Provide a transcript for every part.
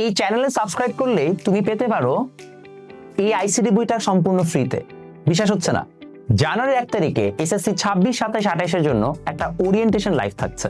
এই চ্যানেলে সাবস্ক্রাইব করলেই তুমি পেতে পারো এই আইসিডি বইটা সম্পূর্ণ ফ্রিতে। বিশ্বাস হচ্ছে না? জানুয়ারির 1 তারিখে এসএসসি 26, 27, 28 জন্য একটা ওরিয়েন্টেশন লাইভ থাকছে।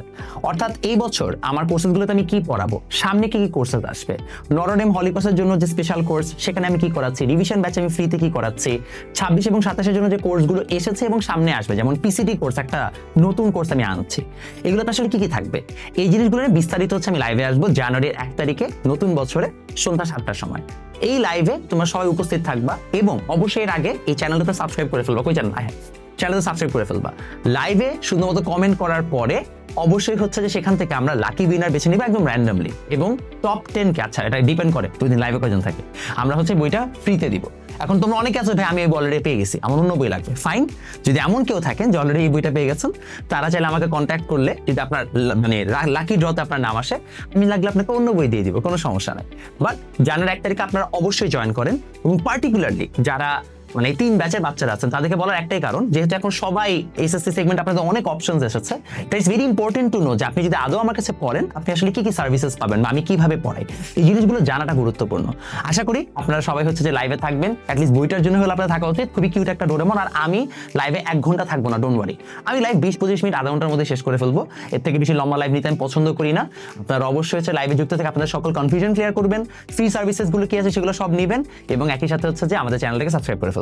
অর্থাৎ এই বছর আমার কোর্সেসগুলোতে আমি কি পড়াবো, সামনে কি কি কোর্সেস আসবে, নরডেম হলিপাসের জন্য যে স্পেশাল কোর্স সেখানে আমি কি করাচ্ছি, রিভিশন ব্যাচে আমি ফ্রিতে কি করাচ্ছি, 26 এবং 27 জন্য যে কোর্সগুলো এসেছে এবং সামনে আসবে, যেমন পিসিটি কোর্স একটা নতুন কোর্স আমি আনছি, এগুলোতে আসলে কি কি থাকবে, এই জিনিসগুলোর বিস্তারিত হচ্ছে আমি লাইভে আসবো জানুয়ারির 1 তারিখে নতুন বছরে সন্ধ্যা 7টার সময়। এই লাইভে তোমরা সবাই উপস্থিত থাকবা এবং অবশ্যই এর আগে এই চ্যানেলটাতে সাবস্ক্রাইব করে ফেলবা। কই চ্যানেল? হ্যাঁ, চ্যানেলটা সাবস্ক্রাইব করে ফেলবা। লাইভে শুধুমাত্র কমেন্ট করার পরে অবশ্যই হচ্ছে যে সেখান থেকে আমরা লাকি উইনার বেছে নিব একদম র্যান্ডমলি, এবং টপ 10 কে, আচ্ছা এটা ডিপেন্ড করে দুই দিন লাইভে কয়জন থাকে, আমরা হচ্ছে বইটা ফ্রিতে দিব। এখন তোমরা অনেকে আছো ভাই আমি এই বই অলরেডি পেয়ে গেছি, আমার অন্য বই লাগবে। ফাইন, যদি এমন কেউ থাকেন যে অলরেডি এই বইটা পেয়ে গেছেন, তারা চাইলে আমাকে কন্ট্যাক্ট করলে যদি আপনার মানে লাকি ড্রতে আপনার নাম আসে, আমি লাগলে আপনাকে অন্য বই দিয়ে দিব, কোনো সমস্যা নাই। বাট জানুয়ারি 1 তারিখে আপনারা অবশ্যই জয়েন করেন, এবং পার্টিকুলারলি যারা মানে 3 ব্যাচের বাচ্চারা আছেন তাদেরকে বলার একটাই কারণ, যেহেতু এখন সবাই এসএসসি সেগমেন্ট আপনাদের অনেক অপশনস এসেছে, it's very important to know যে আপনি যদি আদৌ আমার কাছে পড়েন আপনি আসলে কি কি সার্ভিসেস পাবেন বা আমি কিভাবে পড়াই, এই জিনিসগুলো জানাটা গুরুত্বপূর্ণ। আশা করি আপনারা সবাই হচ্ছে যে লাইভে থাকবেন, অ্যাটলিস্ট বইটার জন্য হলে আপনারা থাকা উচিত। খুবই কিউট একটা ডোরেমন। আর আমি লাইভে 1 ঘন্টা থাকবো না, ডোন্ট ওয়ারি, আমি লাইভ 20-25 মিনিট, আধা ঘন্টার মধ্যে শেষ করে ফেলবো। এর থেকে বেশি লম্বা লাইভ নিতে আমি পছন্দ করি না। আপনারা অবশ্যই হচ্ছে লাইভে যুক্ত থেকে আপনাদের সকল কনফিউশন ক্লিয়ার করবেন, ফ্রি সার্ভিসেসগুলো কি আছে সেগুলো সব নেবেন, এবং একই সাথে হচ্ছে যে আমাদের চ্যানেলটাকে সাবস্ক্রাইব করে ফেলবেন।